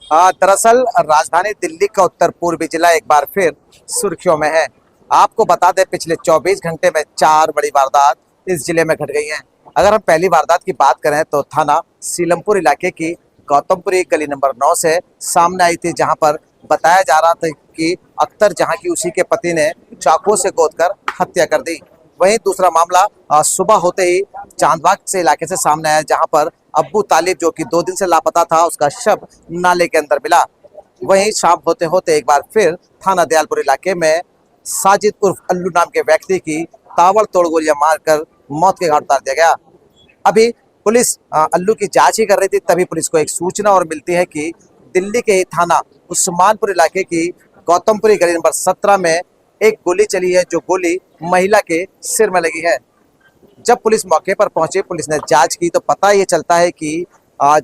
दरअसल राजधानी दिल्ली का उत्तर पूर्वी जिला एक बार फिर सुर्खियों में है। आपको बता दें, पिछले 24 घंटे में 4 बड़ी वारदात इस जिले में घट गई हैं। अगर हम पहली वारदात की बात करें तो थाना सीलमपुर इलाके की गौतमपुरी गली नंबर 9 से सामने आई थी, जहां पर बताया जा रहा था कि अख्तर जहां की उसी के पति ने चाकू से गोदकर हत्या कर दी। वहीं दूसरा मामला सुबह होते ही चांदबाग से इलाके से सामने आया, जहां पर अब्बू तालिब जो कि 2 दिन से लापता था, उसका शव नाले के अंदर मिला। वहीं शाम होते होते एक बार फिर थाना दयालपुर इलाके में साजिद उर्फ अल्लू नाम के व्यक्ति की ताबड़तोड़ गोलियां मारकर मौत के घाट उतार दिया गया। अभी पुलिस अल्लू की जांच ही कर रही थी, तभी पुलिस को एक सूचना और मिलती है कि दिल्ली के ही थाना उस्मानपुर इलाके की गौतमपुरी गली नंबर 17 में एक गोली चली है, जो गोली महिला के सिर में लगी है। जब पुलिस मौके पर पहुंची, पुलिस ने जांच की तो पता ये चलता है कि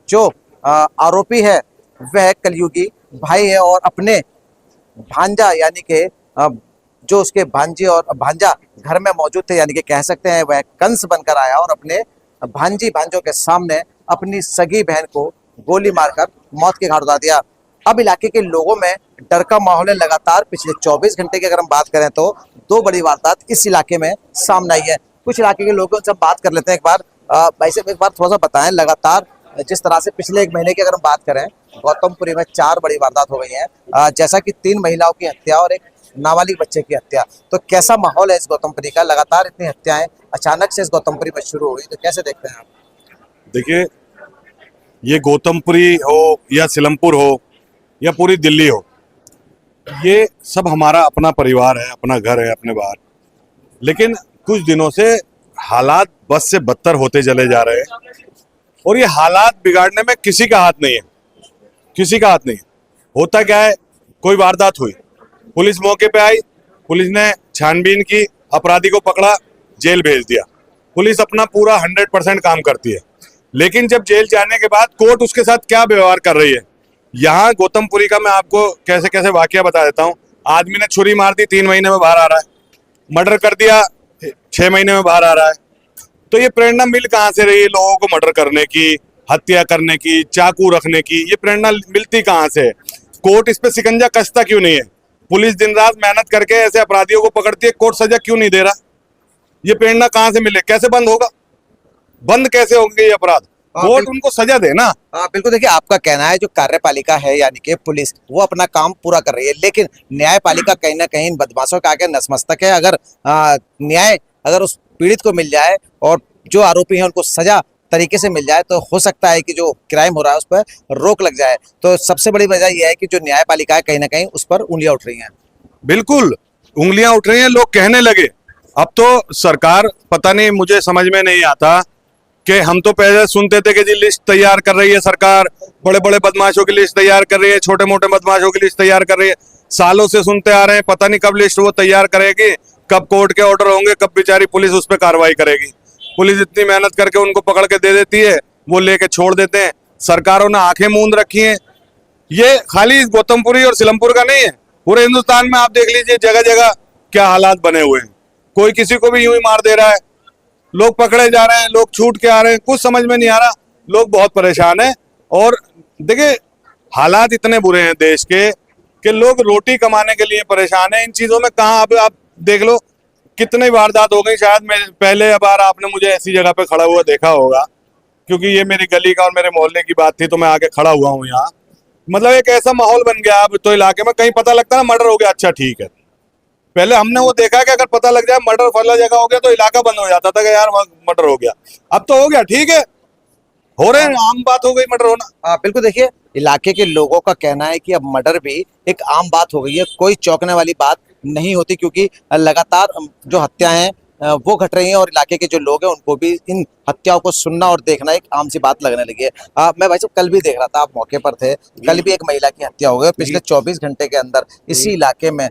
जो आरोपी है वह कलयुगी भाई है और अपने भांजा यानी कि जो उसके भांजी और भांजा घर में मौजूद थे, यानी कि कह सकते हैं वह कंस बनकर आया और अपने भांजों के सामने अपनी सगी बहन को गोली मारकर मौत के घाट उतार दिया। अब इलाके के लोगों में डर का माहौल है। लगातार पिछले 24 घंटे की अगर हम बात करें तो 2 बड़ी वारदात इस इलाके में सामने आई है। कुछ इलाके के लोगों से बात कर लेते हैं। एक बार भाई साहब, एक बार थोड़ा सा बताएं, लगातार जिस तरह से पिछले 1 महीने की अगर हम बात करें, गौतमपुरी में 4 बड़ी वारदात हो गई हैं, जैसा कि 3 महिलाओं की हत्या और एक नाबालिग बच्चे की हत्या, तो कैसा माहौल है इस गौतमपुरी का? लगातार इतनी हत्याएं अचानक से इस गौतमपुरी में शुरू हो गई, तो कैसे देखते हैं आप? देखिए, ये गौतमपुरी हो या सीलमपुर हो या पूरी दिल्ली हो, ये सब हमारा अपना परिवार है, अपना घर है, अपने बाहर। लेकिन कुछ दिनों से हालात बस से बदतर होते चले जा रहे हैं और ये हालात बिगाड़ने में किसी का हाथ नहीं है, किसी का हाथ नहीं है। होता क्या है, कोई वारदात हुई, पुलिस मौके पे आई, पुलिस ने छानबीन की, अपराधी को पकड़ा, जेल भेज दिया। पुलिस अपना पूरा 100% काम करती है, लेकिन जब जेल जाने के बाद कोर्ट उसके साथ क्या व्यवहार कर रही है। यहाँ गौतमपुरी का मैं आपको कैसे कैसे वाकया बता देता हूँ। आदमी ने छुरी मार दी, 3 महीने में बाहर आ रहा है। मर्डर कर दिया, 6 महीने में बाहर आ रहा है। तो ये प्रेरणा मिल कहाँ से रही है लोगों को मर्डर करने की, हत्या करने की, चाकू रखने की? ये प्रेरणा मिलती कहाँ से है? कोर्ट इस पे शिकंजा कसता क्यों नहीं है? पुलिस दिन रात मेहनत करके ऐसे अपराधियों को पकड़ती है, कोर्ट सजा क्यों नहीं दे रहा? ये प्रेरणा कहाँ से मिले? कैसे बंद होगा? बंद कैसे होंगे ये अपराध? कोर्ट उनको सजा दे ना। बिल्कुल। देखिए, आपका कहना है जो कार्यपालिका है यानी कि पुलिस, वो अपना काम पूरा कर रही है, लेकिन न्यायपालिका कहीं ना कहीं इन बदमाशों के आगे नतमस्तक है। अगर न्याय अगर उस पीड़ित को मिल जाए और जो आरोपी हैं उनको सजा तरीके से मिल जाए, तो हो सकता है कि जो क्राइम हो रहा है उस पर रोक लग जाए। तो सबसे बड़ी वजह यह है कि जो न्यायपालिका है कहीं ना कहीं उस पर उंगलियां उठ रही हैं। बिल्कुल, उंगलियां उठ रही हैं, लोग कहने लगे। अब तो सरकार, पता नहीं, मुझे समझ में नहीं आता कि हम तो पहले सुनते थे कि जी लिस्ट तैयार कर रही है सरकार, बड़े बड़े बदमाशों की लिस्ट तैयार कर रही है, छोटे मोटे बदमाशों की लिस्ट तैयार कर रही है। सालों से सुनते आ रहे हैं, पता नहीं कब लिस्ट वो तैयार करेगी, कब कोर्ट के ऑर्डर होंगे, कब बेचारी पुलिस उस पर कार्रवाई करेगी। पुलिस इतनी मेहनत करके उनको पकड़ के दे देती है, वो लेके छोड़ देते हैं। सरकारों ने आंखें मूंद रखी हैं। ये खाली गौतमपुरी और सीलमपुर का नहीं है, पूरे हिंदुस्तान में आप देख लीजिए, जगह जगह क्या हालात बने हुए हैं। कोई किसी को भी यूं ही मार दे रहा है, लोग पकड़े जा रहे हैं, लोग छूट के आ रहे हैं, कुछ समझ में नहीं आ रहा। लोग बहुत परेशान हैं। और देखिए, हालात इतने बुरे हैं देश के कि लोग रोटी कमाने के लिए परेशान हैं। इन चीजों में कहाँ, अब आप देख लो कितनी वारदात हो गई। शायद मैं पहले बार आपने मुझे ऐसी जगह पे खड़ा हुआ देखा होगा, क्योंकि ये मेरी गली का और मेरे मोहल्ले की बात थी, तो मैं आके खड़ा हुआ हूँ यहाँ। मतलब एक ऐसा माहौल बन गया अब तो इलाके में, कहीं पता लगता है मर्डर हो गया, अच्छा ठीक है। पहले हमने वो देखा कि अगर पता लग जाए मर्डर फला जगह हो गया तो इलाका बंद हो जाता था कि यार मर्डर हो गया। अब तो हो गया, ठीक है, हो रहे हैं, आम बात हो गई मर्डर होना। बिल्कुल। देखिए, इलाके के लोगों का कहना है कि अब मर्डर भी एक आम बात हो गई है, कोई चौंकने वाली बात नहीं होती, क्योंकि लगातार जो हत्याएं वो घट रही हैं और इलाके के जो लोग हैं उनको भी इन हत्याओं को सुनना और देखना एक आम सी बात लगने लगी है। मैं भाई साहब कल भी देख रहा था, आप मौके पर थे, कल भी एक महिला की हत्या हो गई। पिछले 24 घंटे के अंदर इसी इलाके में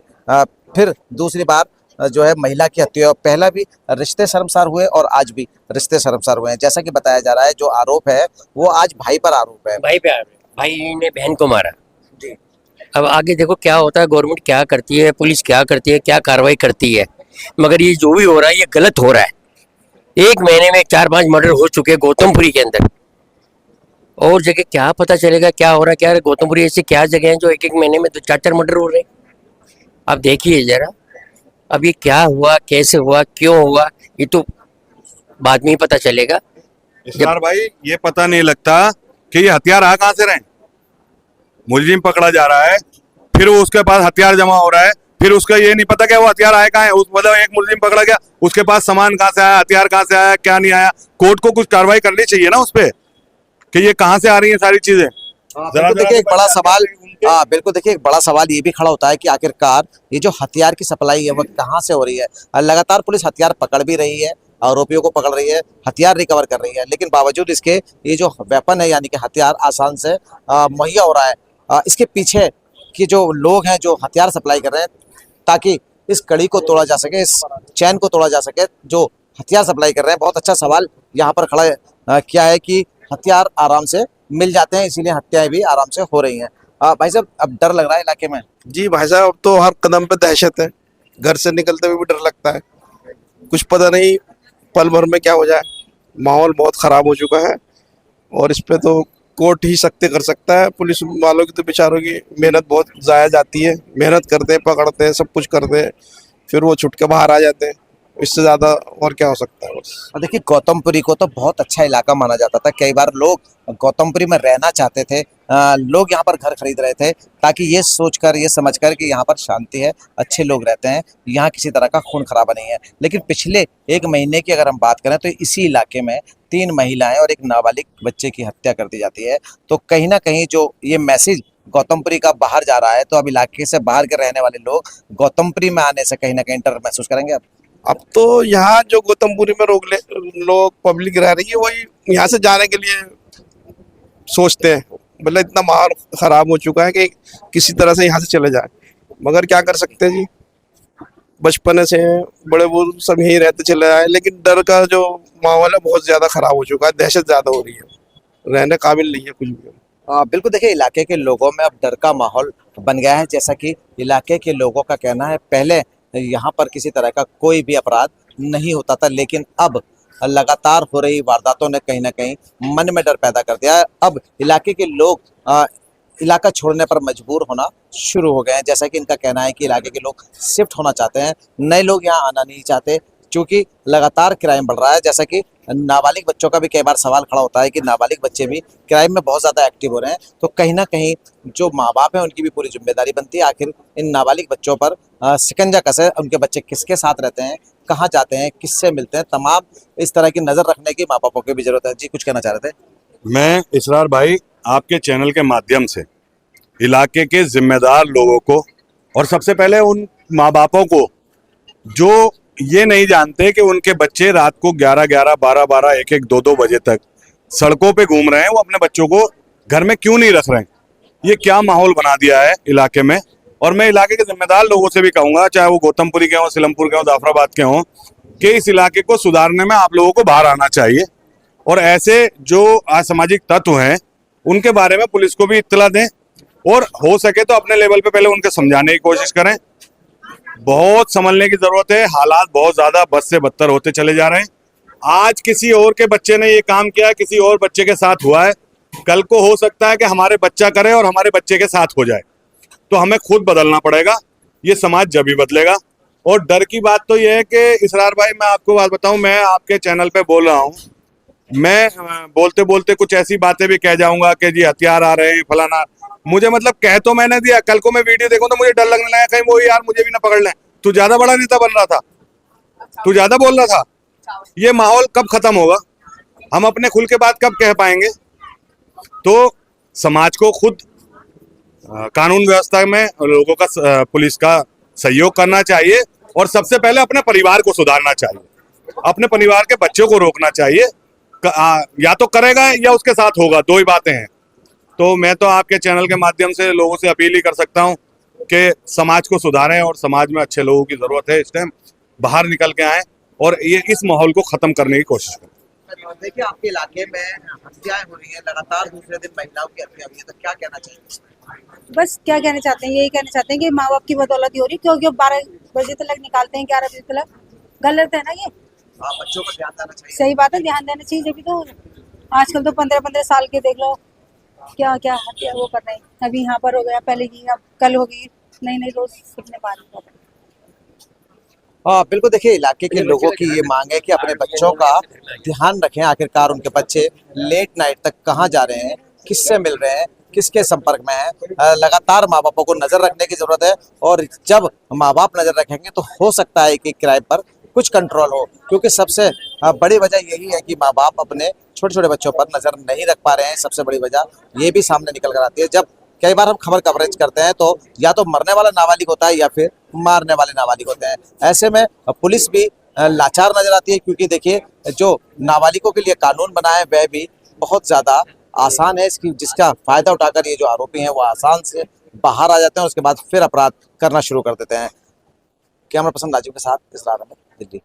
फिर दूसरी बार जो है महिला की हत्या। पहला भी रिश्ते शर्मसार हुए और आज भी रिश्ते शर्मसार हुए हैं। जैसा कि बताया जा रहा है, जो आरोप है वो आज भाई पर आरोप है। भाई पे भाई ने बहन को मारा जी। अब आगे देखो क्या होता है, गवर्नमेंट क्या करती है, पुलिस क्या करती है, क्या कार्रवाई करती है। मगर ये जो भी हो रहा है ये गलत हो रहा है। 1 महीने में 4-5 मर्डर हो चुके हैं गौतमपुरी के अंदर, और जगह क्या पता चलेगा क्या हो रहा है क्या। गौतमपुरी ऐसी क्या जगह है जो एक एक महीने में 2-4 मर्डर हो रहे हैं। आप देखिए जरा, अब ये क्या हुआ, कैसे हुआ, क्यों हुआ, ये तो बाद में ही पता चलेगा। इसरार भाई, ये पता नहीं लगता कि ये हथियार आ कहाँ से रहे हैं। मुलजिम पकड़ा जा रहा है, फिर वो उसके पास हथियार जमा हो रहा है, फिर उसका ये नहीं पता क्या वो हथियार आए कहाँ है। उस मतलब एक मुलजिम पकड़ा गया, उसके पास सामान कहाँ से आया, हथियार कहाँ से आया, क्या नहीं आया। कोर्ट को कुछ कार्रवाई करनी चाहिए ना उस पे कि ये कहाँ से आ रही है सारी चीजें। बिल्कुल देखिए एक बड़ा सवाल, हाँ बिल्कुल देखिए एक बड़ा सवाल ये भी खड़ा होता है कि आखिरकार ये जो हथियार की सप्लाई है वो कहाँ से हो रही है। लगातार पुलिस हथियार पकड़ भी रही है, आरोपियों को पकड़ रही है, हथियार रिकवर कर रही है, लेकिन बावजूद इसके ये जो वेपन है यानी कि हथियार आसान से मुहैया हो रहा है। इसके पीछे के जो लोग हैं जो हथियार सप्लाई कर रहे हैं ताकि इस कड़ी को तोड़ा जा सके, इस चैन को तोड़ा जा सके, जो हथियार सप्लाई कर रहे हैं। बहुत अच्छा सवाल यहाँ पर खड़ा किया है कि हथियार आराम से मिल जाते हैं, इसीलिए हत्याएं भी आराम से हो रही हैं। भाई साहब अब डर लग रहा है इलाके में? जी भाई साहब, अब तो हर कदम पे दहशत है। घर से निकलते हुए भी डर लगता है, कुछ पता नहीं पल भर में क्या हो जाए। माहौल बहुत खराब हो चुका है और इस पे तो कोर्ट ही सख्ती कर सकता है। पुलिस वालों की तो बेचारों की मेहनत बहुत ज़ाया जाती है। मेहनत करते हैं, पकड़ते हैं, सब कुछ करते हैं, फिर वो छुट के बाहर आ जाते हैं। इससे ज़्यादा और क्या हो सकता है बस। और देखिए गौतमपुरी को तो बहुत अच्छा इलाका माना जाता था। कई बार लोग गौतमपुरी में रहना चाहते थे, लोग यहाँ पर घर खरीद रहे थे ताकि ये सोचकर, ये समझकर कि यहाँ पर शांति है, अच्छे लोग रहते हैं, यहाँ किसी तरह का खून खराबा नहीं है। लेकिन पिछले 1 महीने की अगर हम बात करें तो इसी इलाके में 3 महिलाएं और एक नाबालिग बच्चे की हत्या कर दी जाती है। तो कहीं ना कहीं जो ये मैसेज गौतमपुरी का बाहर जा रहा है, तो अब इलाके से बाहर के रहने वाले लोग गौतमपुरी में आने से कहीं ना कहीं डर महसूस करेंगे। अब तो यहाँ जो गौतमपुरी में लोग पब्लिक रह रही है वही यहाँ से जाने के लिए सोचते हैं। मतलब इतना माहौल खराब हो चुका है कि किसी तरह से यहाँ से चले जाए, मगर क्या कर सकते हैं जी। बचपन से बड़े बुजुर्ग सब यहीं रहते चले आए, लेकिन डर का जो माहौल है बहुत ज्यादा खराब हो चुका है। दहशत ज्यादा हो रही है, रहने काबिल नहीं है कुछ भी। बिल्कुल देखिए इलाके के लोगों में अब डर का माहौल बन गया है। जैसा कि इलाके के लोगों का कहना है, पहले यहाँ पर किसी तरह का कोई भी अपराध नहीं होता था, लेकिन अब लगातार हो रही वारदातों ने कहीं ना कहीं मन में डर पैदा कर दिया है। अब इलाके के लोग इलाका छोड़ने पर मजबूर होना शुरू हो गए हैं। जैसा कि इनका कहना है कि इलाके के लोग शिफ्ट होना चाहते हैं, नए लोग यहाँ आना नहीं चाहते, क्योंकि लगातार क्राइम बढ़ रहा है। जैसा कि नाबालिग बच्चों का भी कई बार सवाल खड़ा होता है कि नाबालिग बच्चे भी क्राइम में बहुत ज़्यादा एक्टिव हो रहे हैं। तो कहीं ना कहीं जो माँ बाप हैं उनकी भी पूरी जिम्मेदारी बनती है, आखिर इन नाबालिग बच्चों पर शिकंजा कसे, उनके बच्चे किसके साथ रहते हैं, कहाँ जाते हैं, किससे मिलते हैं, तमाम इस तरह की नज़र रखने की माँ बापों की भी जरूरत है। जी कुछ कहना चाह रहे थे? मैं इसरार भाई आपके चैनल के माध्यम से इलाके के जिम्मेदार लोगों को और सबसे पहले उन माँ बापों को जो ये नहीं जानते कि उनके बच्चे रात को 11-11, 12-12, 1-1, 2-2 बजे तक सड़कों पे घूम रहे हैं, वो अपने बच्चों को घर में क्यों नहीं रख रहे हैं। ये क्या माहौल बना दिया है इलाके में। और मैं इलाके के जिम्मेदार लोगों से भी कहूंगा, चाहे वो गौतमपुरी के हों, सिलमपुर के हों, जाफराबाद के हों, कि इस इलाके को सुधारने में आप लोगों को बाहर आना चाहिए और ऐसे जो असामाजिक तत्व हैं उनके बारे में पुलिस को भी इत्तला दें और हो सके तो अपने लेवल पे पहले उनके समझाने की कोशिश करें। बहुत संभलने की जरूरत है, हालात बहुत ज्यादा बद से बदतर होते चले जा रहे हैं। आज किसी और के बच्चे ने ये काम किया, किसी और बच्चे के साथ हुआ है, कल को हो सकता है कि हमारे बच्चा करे और हमारे बच्चे के साथ हो जाए। तो हमें खुद बदलना पड़ेगा, ये समाज जब ही बदलेगा। और डर की बात तो ये है कि इसरार भाई मैं आपको बात बताऊं, मैं आपके चैनल पे बोल रहा हूं, मैं बोलते बोलते कुछ ऐसी बातें भी कह जाऊंगा कि जी हथियार आ रहे हैं फलाना, मुझे मतलब कह तो मैंने दिया, कल को मैं वीडियो देखूं तो मुझे डर लगने लगा कहीं वो यार मुझे भी ना पकड़ लें। तू ज्यादा बड़ा नेता बन रहा था, तू ज्यादा बोल रहा था। ये माहौल कब खत्म होगा, हम अपने खुल के बात कब कह पाएंगे। तो समाज को खुद कानून व्यवस्था में लोगों का, पुलिस का सहयोग करना चाहिए और सबसे पहले अपने परिवार को सुधारना चाहिए, अपने परिवार के बच्चों को रोकना चाहिए। या तो करेगा या उसके साथ होगा, दो ही बातें हैं। तो मैं तो आपके चैनल के माध्यम से लोगों से अपील ही कर सकता हूं कि समाज को सुधारें और समाज में अच्छे लोगों की जरूरत है। इस टाइम बाहर निकल के आए और ये इस माहौल को खत्म करने की कोशिश करें। देखिए आपके इलाके में हत्याएं हो रही हैं लगातार, दूसरे दिन महिलाओं की हत्या हुई है, तो क्या कहना चाहिए? बस क्या कहना चाहते हैं, यही कहना चाहते हैं कि माँ बाप की बदौलत ही हो रही, क्योंकि 12 बजे तक निकालते हैं, 11 बजे तक गलत है ना ये। बच्चों पर ध्यान देना चाहिए। सही बात है, ध्यान देना चाहिए। जब भी तो आजकल तो 15-15 साल के देख लो, क्या क्या हत्या वो कर रहे हैं। अभी यहाँ पर हो गया, पहले की, अब कल होगी, नई नई रोज सुनने पा रही हूँ। हाँ बिल्कुल, देखिए इलाके के लोगों की ये मांग है कि अपने बच्चों का ध्यान रखें। आखिरकार उनके बच्चे लेट नाइट तक कहाँ जा रहे हैं, किससे मिल रहे हैं, किसके संपर्क में हैं। लगातार माँ बापों को नजर रखने की जरूरत है, और जब माँ बाप नजर रखेंगे तो हो सकता है कि किराए पर कुछ कंट्रोल हो, क्योंकि सबसे बड़ी वजह यही है कि माँ बाप अपने छोटे छोटे बच्चों पर नजर नहीं रख पा रहे हैं। सबसे बड़ी वजह ये भी सामने निकल कर आती है जब कई बार हम खबर कवरेज करते हैं तो या तो मरने वाला नाबालिग होता है या फिर मारने वाले नाबालिग होते हैं। ऐसे में पुलिस भी लाचार नजर आती है, क्योंकि देखिए जो नाबालिगों के लिए कानून बना है वह भी बहुत ज्यादा आसान है, इसकी जिसका फायदा उठाकर ये जो आरोपी हैं वो आसान से बाहर आ जाते हैं और उसके बाद फिर अपराध करना शुरू कर देते हैं। कैमरा पर्सन राजीव के साथ इसरार अहमद, दिल्ली।